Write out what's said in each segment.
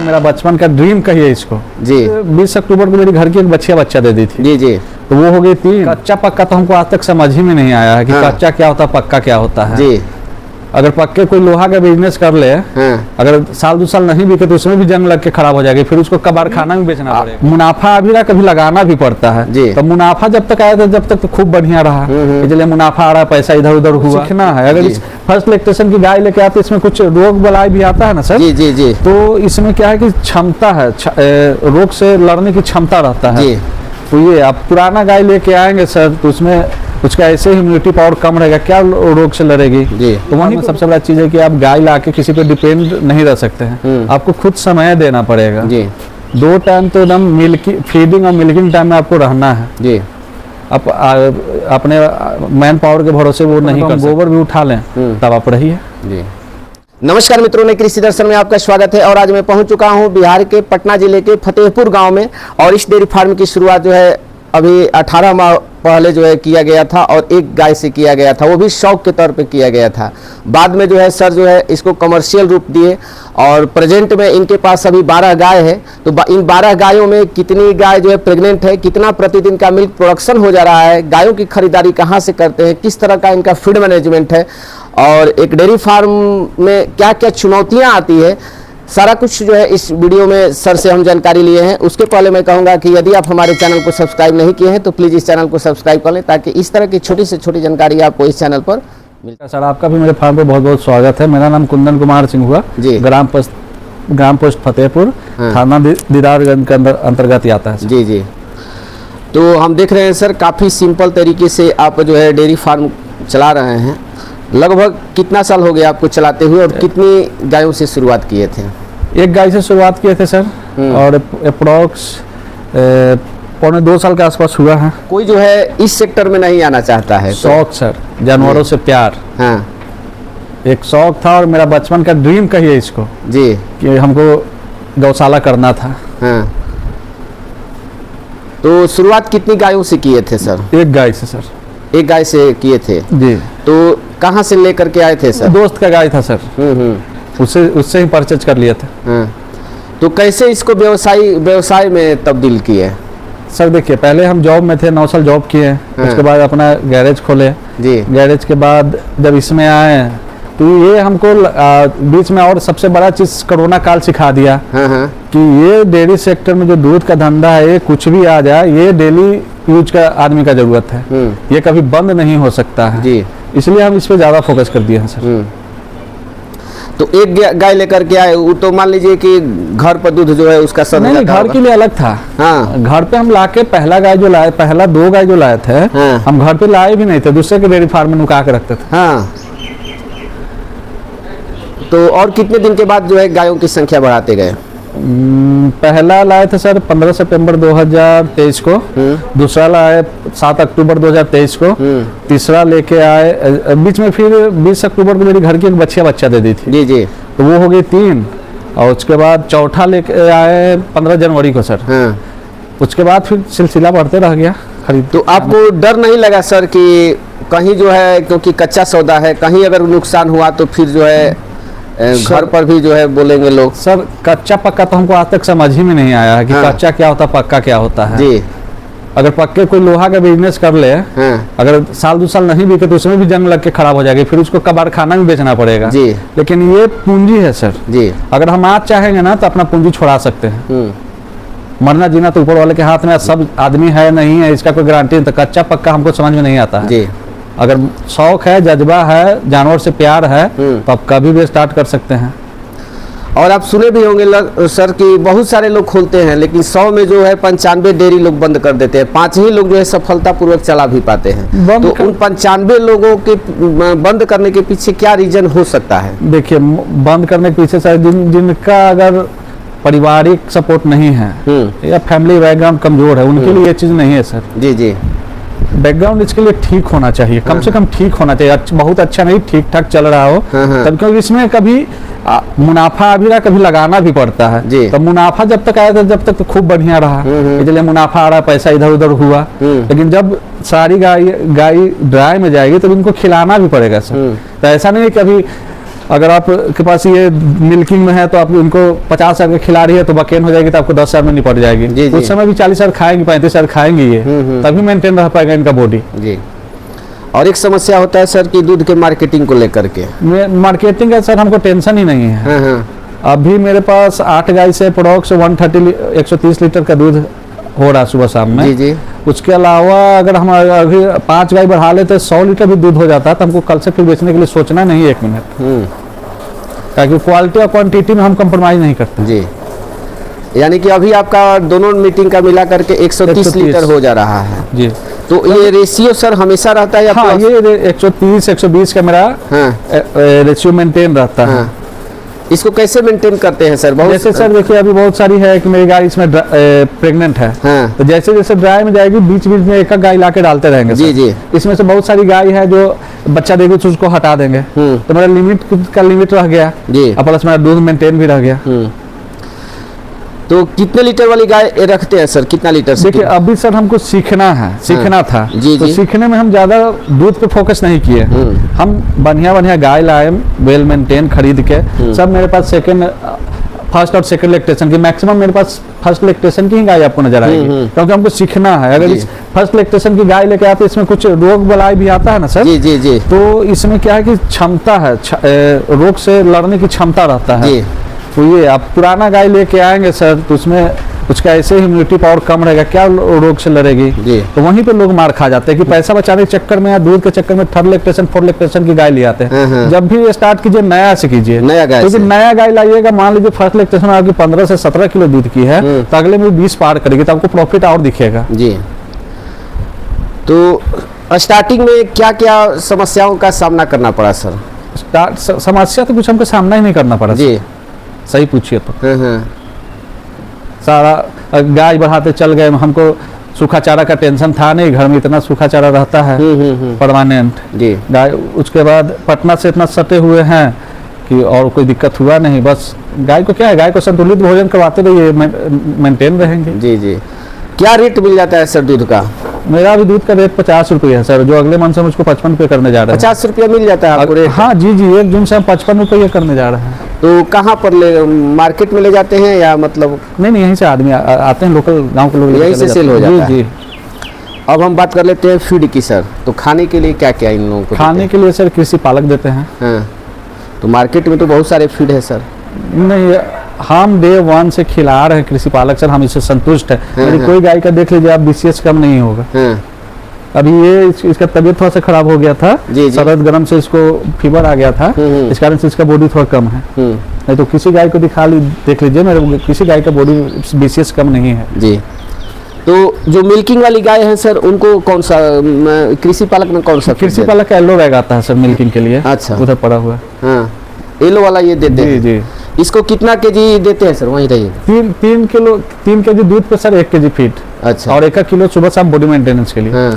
मेरा बचपन का ड्रीम कहिए इसको जी। 20 अक्टूबर को मेरी घर की एक बच्चा दे दी थी जी जी। तो वो हो गई 3। कच्चा पक्का तो हमको आज तक समझ ही में नहीं आया है कि हाँ। कच्चा क्या होता है पक्का क्या होता है जी। अगर पक्के कोई लोहा का बिजनेस कर ले अगर साल 2 साल नहीं बिके तो उसमें भी जंग लग के खराब हो जाएगी, फिर उसको कबाड़खाना में बेचना पड़ेगा। मुनाफा अभी ना कभी लगाना भी पड़ता है जी। तो मुनाफा जब तक आया था जब तक तो खूब बढ़िया रहा, इसलिए मुनाफा आ रहा है, पैसा इधर उधर हुआ। सीखना है अगर फर्स्ट इलेक्ट्रेशन की गाय लेके आते इसमें कुछ रोग बलाई भी आता है ना सर। जी जी जी। तो इसमें क्या है कि क्षमता है, रोग से लड़ने की क्षमता रहता है। तो ये आप पुराना गाय लेके आएंगे सर तो उसमें उसका ऐसे इम्यूनिटी पावर कम रहेगा, क्या रोग से लड़ेगी जी। तो वहीं सबसे बड़ा चीज है कि आप गाय लाके किसी पे डिपेंड नहीं रह सकते हैं, आपको खुद समय देना पड़ेगा जी। 2 टाइम तो एकदम मिल्किंग फीडिंग और मिल्किंग टाइम में आपको रहना है जी। आप अपने मैन पावर के भरोसे वो नहीं कर, गोबर भी उठा लें तब आप रहिए जी। नमस्कार मित्रों, ने कृषि दर्शन में आपका स्वागत है और आज मैं पहुंच चुका हूं बिहार के पटना जिले के फतेहपुर गांव में और इस डेयरी फार्म की शुरुआत जो है अभी 18 माह पहले जो है किया गया था और एक गाय से किया गया था, वो भी शौक के तौर पे किया गया था। बाद में जो है सर जो है इसको कमर्शियल रूप दिए और प्रेजेंट में इनके पास अभी 12 गाय है। तो इन 12 गायों में कितनी गाय जो है प्रेग्नेंट है, कितना प्रतिदिन का मिल्क प्रोडक्शन हो जा रहा है, गायों की खरीदारी कहाँ से करते हैं, किस तरह का इनका फीड मैनेजमेंट है और एक डेयरी फार्म में क्या क्या चुनौतियाँ आती है, सारा कुछ जो है इस वीडियो में सर से हम जानकारी लिए हैं। उसके पहले मैं कहूँगा कि यदि आप हमारे चैनल को सब्सक्राइब नहीं किए हैं तो प्लीज़ इस चैनल को सब्सक्राइब कर लें ताकि इस तरह की छोटी से छोटी जानकारी आपको इस चैनल पर मिलता है। सर आपका भी मेरे फार्म पे बहुत बहुत स्वागत है। मेरा नाम कुंदन कुमार सिंह हुआ जी। ग्राम पोस्ट फतेहपुर, थाना दीदारगंज के अंतर्गत आता है जी जी। तो हम देख रहे हैं सर काफ़ी सिंपल तरीके से आप जो है डेयरी फार्म चला रहे हैं। लगभग कितना साल हो गया आपको चलाते हुए और कितनी गायों से शुरुआत किए थे? एक गाय से शुरुआत किए थे सर और अप्रोक्स 1.25 साल के आसपास हुआ है। कोई जो है इस सेक्टर में नहीं आना चाहता है? शौक सर, जानवरों से प्यार, हाँ एक शौक था और मेरा बचपन का ड्रीम कहिए इसको जी कि हमको गौशाला करना था। हाँ। तो शुरुआत कितनी गायों से किए थे सर? एक गाय से सर। एक गाय से किए थे जी। तो कहाँ से लेकर के आए थे सर? दोस्त का गाय था सर, उससे ही परचेज कर लिया था। हाँ। तो कैसे इसको व्यवसाय में तब्दील किए? सर देखिए, पहले हम जॉब में थे, 9 साल जॉब किए। हाँ। उसके बाद अपना गैरेज खोले जी। गैरेज के बाद जब इसमें आए तो ये हमको बीच में और सबसे बड़ा चीज कोरोना काल सिखा दिया। हाँ। कि ये डेयरी सेक्टर में जो दूध का धंधा है, ये कुछ भी आ जाए, ये डेली यूज का आदमी का जरूरत है, ये कभी बंद नहीं हो सकता है जी। इसलिए हम इस पे ज्यादा फोकस कर दिए हैं सर। तो एक गाय लेकर के आए, वो तो मान लीजिए कि घर पर दूध जो है उसका सब नहीं, घर के लिए अलग था। हाँ। घर पे हम लाके पहला 2 गाय जो लाए थे, हाँ। हम घर पे लाए भी नहीं थे, दूसरे के डेयरी फार्म में नुका के रखते थे। हाँ। तो और कितने दिन के बाद जो है गायों की संख्या बढ़ाते गए? पहला लाए थे सर 15 सितंबर 2023 को, दूसरा लाए 7 अक्टूबर 2023 को, तीसरा लेके आए बीच में, फिर 20 अक्टूबर को मेरी घर की एक बच्चा दे दी थी जी जी। तो वो हो गई 3 और उसके बाद चौथा लेके आए 15 जनवरी को सर। हाँ। उसके बाद फिर सिलसिला बढ़ते रह गया खरीद। तो आपको डर नहीं लगा सर कि कहीं जो है, क्योंकि कच्चा सौदा है, कहीं अगर नुकसान हुआ तो फिर जो है घर पर भी जो है बोलेंगे लोग? सर कच्चा पक्का तो हमको आज तक समझ ही में नहीं आया है कि हाँ। कच्चा क्या होता है पक्का क्या होता है जी। अगर पक्के कोई लोहा का बिजनेस कर ले हाँ। अगर साल 2 साल नहीं बिके तो उसमें भी जंग लग के खराब हो जाएगी, फिर उसको कबाड़खाना में बेचना पड़ेगा जी। लेकिन ये पूंजी है सर जी। अगर हम आज चाहेंगे ना तो अपना पूंजी छोड़ा सकते हैं। मरना जीना तो ऊपर वाले के हाथ में, सब आदमी है नहीं है इसका कोई गारंटी नहीं। तो कच्चा पक्का हमको समझ में नहीं आता है जी। अगर शौक है, जज्बा है, जानवर से प्यार है तो आप कभी भी स्टार्ट कर सकते हैं। और आप सुने भी होंगे सर कि बहुत सारे लोग खोलते हैं लेकिन 100 में जो है 95 डेयरी लोग बंद कर देते हैं, 5 ही लोग जो है सफलतापूर्वक चला भी पाते हैं। तो उन 95 लोगों के बंद करने के पीछे क्या रीजन हो सकता है? देखिए, बंद करने के पीछे सर जिनका अगर पारिवारिक सपोर्ट नहीं है या फैमिली बैकग्राउंड कमजोर है, उनके लिए ये चीज नहीं है सर जी जी। बैकग्राउंड इसके लिए ठीक होना चाहिए, कम से कम ठीक होना चाहिए, बहुत अच्छा नहीं, ठीक ठाक चल रहा हो तब, क्योंकि इसमें कभी मुनाफा अभी ना कभी लगाना भी पड़ता है। तो मुनाफा जब तक आया था जब तक तो खूब बढ़िया रहा, इसलिए मुनाफा आ रहा है, पैसा इधर उधर हुआ। लेकिन जब सारी गाय ड्राई में जाएगी तो इनको खिलाना भी पड़ेगा सर। तो ऐसा नहीं है कि अभी अगर आपके पास ये मिल्किंग में है तो आप इनको 50,000 का खिला रही है तो बकेन हो जाएगी तो आपको 10,000 में निपट जाएगी। जी, उस समय भी 40,000 खाएंगी, 35,000 खाएंगी ये, तभी मेंटेन रह पाएगा इनका बॉडी। जी। और एक समस्या होता है सर कि दूध के मार्केटिंग को लेकर के। मार्केटिंग का सर हमको टेंशन ही नहीं है। अभी मेरे पास 8 गाय से अप्रोक्स 130 लीटर का दूध हो रहा है सुबह शाम में। जी जी। उसके अलावा अगर हम अभी 5 गाय बढ़ा लेते 100 लीटर भी दूध हो जाता है तो हमको कल से फिर बेचने के लिए सोचना नहीं 1 मिनट, ताकि क्वालिटी और क्वांटिटी में हम कंप्रोमाइज नहीं करते। जी, यानी कि अभी आपका दोनों मीटिंग का मिला करके 130 लीटर हो जा रहा है। जी। तो ये रेशियो सर हमेशा रहता है या? हाँ, ये 130-120 का मेरा रेशियो मेंटेन रहता है। इसको कैसे मेंटेन करते हैं सर? जैसे सर देखिए अभी बहुत सारी है कि मेरी गाय इसमें प्रेग्नेंट है। तो जैसे जैसे ड्राई में जाएगी बीच बीच में एक गाय ला के डालते रहेंगे। जी जी। इसमें से बहुत सारी गाय है जो बच्चा देगी तो उसको हटा देंगे, तो मेरा लिमिट रह गया जी, और प्लस मेरा दूध मेंटेन भी रह गया। तो कितने लीटर वाली गाय रखते हैं सर? कितना लीटर? देखिए अभी सर हमको सीखना था। जी, तो जी। सीखने में हम ज्यादा दूध पे फोकस नहीं किए। हम बढ़िया गाय लाए वेल मेंटेन खरीद के। सब मेरे पास फर्स्ट और सेकंड लैक्टेशन की, मैक्सिमम मेरे पास फर्स्ट लैक्टेशन की ही गाय आपको नजर आएगी, क्योंकि हमको सीखना है। अगर इस फर्स्ट लैक्टेशन की गाय लेके आते इसमें कुछ रोग बलाई भी आता है ना सर। जी जी जी। तो इसमें क्या है कि क्षमता है, रोग से लड़ने की क्षमता रहता है। तो ये आप पुराना गाय लेके आएंगे सर तो उसमें उसका ऐसे इम्यूनिटी पावर कम रहेगा, क्या रोग से लड़ेगी। तो वहीं पे लोग मार खा जाते हैं कि पैसा बचाने के चक्कर में या दूध के चक्कर में 3rd लैक्टेशन 4th लैक्टेशन की गाय ले आते हैं। जब भी स्टार्ट कीजिए नया से कीजिए, क्योंकि नया गाय लाइएगा, मान लीजिए 1st लैक्टेशन में आपकी 15 से 17 किलो दूध की है तो अगले में 20 पार करेगी तो आपको प्रॉफिट और दिखेगा। जी। तो स्टार्टिंग में क्या क्या समस्याओं का सामना करना पड़ा सर? समस्या तो कुछ हमको सामना ही नहीं करना पड़ा जी। सही पूछिए तो सारा गाय बढ़ाते चल गए। हमको सूखा चारा का टेंशन था नहीं, घर में इतना सूखा चारा रहता है परमानेंट जी। गाय उसके बाद पटना से इतना सटे हुए हैं कि और कोई दिक्कत हुआ नहीं। बस गाय को क्या है, गाय को संतुलित भोजन करवाते रहिए, मेंटेन रहेंगे। जी जी। क्या रेट मिल जाता है सर दूध का? मेरा भी दूध का रेट 50 रुपये है सर, जो अगले मंथ से मुझको 55 रुपये करने जा रहे हैं। 50 रुपया मिल जाता है आपको रेट? हाँ जी जी, 1 जून से हम 55 रुपये करने जा रहे हैं। तो कहाँ पर मार्केट में ले जाते हैं या मतलब? नहीं, यहीं से आदमी आते हैं, लोकल गांव के लोग यहीं से सेल हो जाता है। जी। अब हम बात कर लेते हैं फीड की सर। तो खाने के लिए क्या क्या इन लोगों को? खाने के लिए सर कृषि पालक देते हैं। हाँ। तो मार्केट में तो बहुत सारे फीड है सर। नहीं, हम डे 1 से खिला रहे हैं कृषि पालक सर, हम इससे संतुष्ट है। मेरी कोई गाय का देख लीजिए आप BCS कम नहीं होगा। अभी ये इसका तबीयत थोड़ा सा खराब हो गया था, सर्द गर्म से इसको फीवर आ गया था, इस कारण से इसका बॉडी थोड़ा कम है। नहीं तो किसी गाय को देख लीजिए, मेरे किसी गाय का बॉडी BCS कम नहीं है जी। तो जो मिल्किंग वाली गाय है सर उनको कौन सा कृषि पालक में कौन सा? कृषि पालक का येलो बैग आता है सर मिल्किंग के लिए। अच्छा, उधर पड़ा हुआ है। येलो वाला ये देते हैं जी। इसको कितना केजी देते हैं सर? वहीं रहिए। 3 केजी दूध पे सर 1 केजी फीड। अच्छा। और 1 किलो सुबह शाम बॉडी मेंटेनेंस के लिए।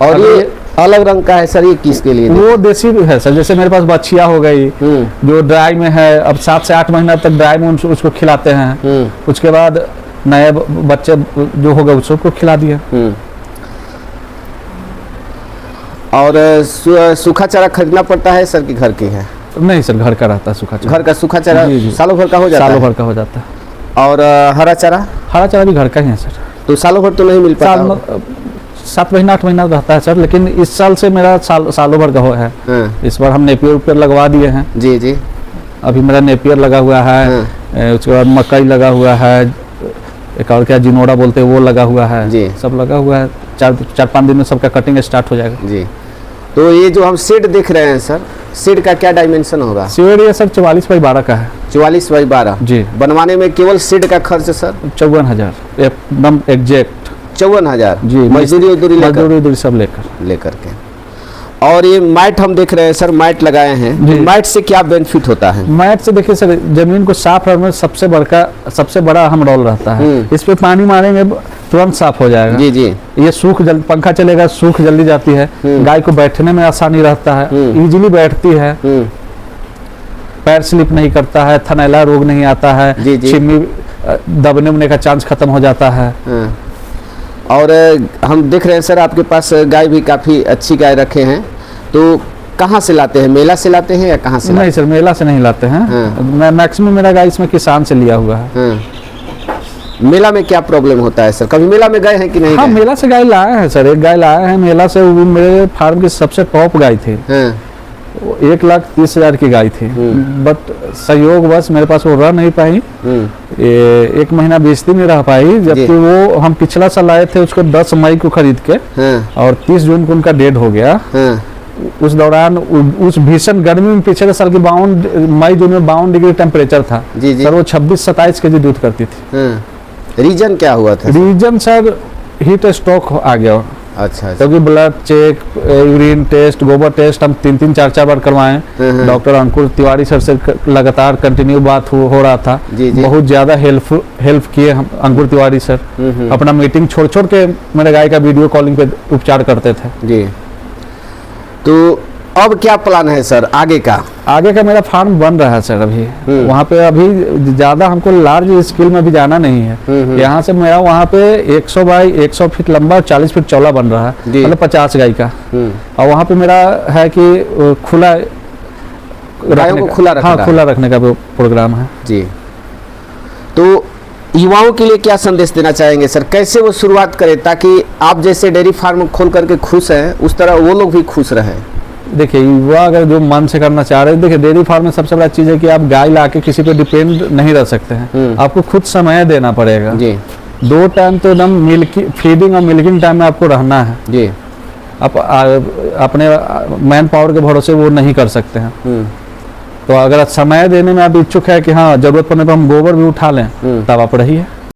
और ये अलग रंग का है सर, ये किसके लिए? वो देसी है सर, जैसे मेरे पास बछिया हो गई जो ड्राई में है, अब 7 से 8 महीना तक ड्राई में उसको खिलाते हैं। उसके बाद नए बच्चे जो होगा उसको खिला दिया। और सूखा चारा खरीदना पड़ता है सर कि घर की है? नहीं सर, घर का रहता है सूखा चारा। घर का सूखा चारा सालों भर का हो जाता है? सालों भर का हो जाता है। और हरा चारा? हरा चारा भी घर का ही है सर। तो सालों भर तो नहीं मिल पाता? 7 महीना 8 महीना रहता है सर, लेकिन इस साल से मेरा सालों भर का है। इस बार हम नेपियर लगवा दिए हैं। जी जी। अभी मेरा नेपियर लगा हुआ है, उसके बाद मकई लगा हुआ है, एक और क्या जिनोड़ा बोलते हैं वो लगा हुआ है जी। सब लगा हुआ है। 4-5 दिन में सबका कटिंग स्टार्ट हो जाएगा जी। तो ये जो हम शेड देख रहे हैं सर, शेड का क्या डायमेंशन होगा? शेड ये सर 44x12 का है। 44x12 जी। बनवाने में केवल शेड का खर्च सर 54,000 एकदम एग्जैक्ट 54,000 जी। मजदूरी सब लेकर के। और ये मैट हम देख रहे हैं सर, मैट लगाए हैं। तो मैट से क्या बेनिफिट होता है? मैट से देखिए सर, जमीन को साफ रखने में सबसे बड़ा अहम रोल रहता है। इस पे पानी मारेंगे तुरंत साफ हो जाएगा। जी जी। ये पंखा चलेगा, सूख जल्दी जाती है। गाय को बैठने में आसानी रहता है, इजीली बैठती है, पैर स्लिप नहीं करता है, थनैला रोग नहीं आता है, चिमनी दबने उबने का चांस खत्म हो जाता है। और हम देख रहे हैं सर आपके पास गाय भी काफ़ी अच्छी गाय रखे हैं। तो कहाँ से लाते हैं, मेला से लाते हैं या कहाँ से? नहीं सर, मेला से नहीं लाते हैं। मैं मैक्सिमम मेरा गाय इसमें किसान से लिया हुआ है। मेला में क्या प्रॉब्लम होता है सर? कभी मेला में गए हैं कि नहीं? हाँ, मेला से गाय लाए हैं सर, एक गाय लाए हैं मेला से। वो मेरे फार्म की सबसे टॉप गाय थी। 1,30,000 की गाय थी, बट संयोगवश मेरे पास वो रह नहीं पाई। 1 महीना बेचती नहीं रह पाई, जबकि वो हम पिछला साल लाए थे उसको 10 मई को खरीद के, और 30 जून को उनका डेड हो गया। उस दौरान उस भीषण गर्मी में पिछले साल की 52 मई जून में 52 डिग्री टेम्परेचर था सर, वो 26-27 केजी दूध करती थी। रीजन क्या हुआ था? रीजन सर हीट स्ट्रोक आ गया। अच्छा। क्योंकि ब्लड चेक, यूरिन टेस्ट, गोबर टेस्ट हम 3-3, 4-4 बार करवाएं। डॉक्टर अंकुर तिवारी सर से लगातार कंटिन्यू बात हो रहा था। बहुत ज्यादा हेल्प किए हम अंकुर तिवारी सर। अपना मीटिंग छोड़ के मेरे गाय का वीडियो कॉलिंग पे उपचार करते थे जी। तो अब क्या प्लान है सर आगे का? आगे का मेरा फार्म बन रहा है सर अभी। वहाँ पे अभी ज्यादा हमको लार्ज स्केल में भी जाना नहीं है। यहाँ से मेरा वहाँ पे 100 बाई 100 फीट लंबा, 40 फीट चौड़ा बन रहा है, मतलब 50 गाय का। और वहाँ पे मेरा है कि खुला खुला रखने का प्रोग्राम है जी। तो युवाओं के लिए क्या संदेश देना चाहेंगे सर? कैसे वो शुरुआत करें ताकि आप जैसे डेयरी फार्म खोल करके खुश हैं, उस तरह वो लोग भी खुश रहें? देखिए, युवा अगर जो मन से करना चाह रहे हैं, देखिए डेयरी फार्म में सबसे बड़ा चीज है कि आप गाय लाके किसी पे डिपेंड नहीं रह सकते हैं। आपको खुद समय देना पड़ेगा जी। 2 टाइम तो एकदम फीडिंग और मिल्किंग टाइम में आपको रहना है जी। आप अपने मैन पावर के भरोसे वो नहीं कर सकते हैं। तो अगर समय देने में आप इच्छुक है कि हाँ जरूरत पड़ने पर हम गोबर भी उठा लें, तब आप रहिए।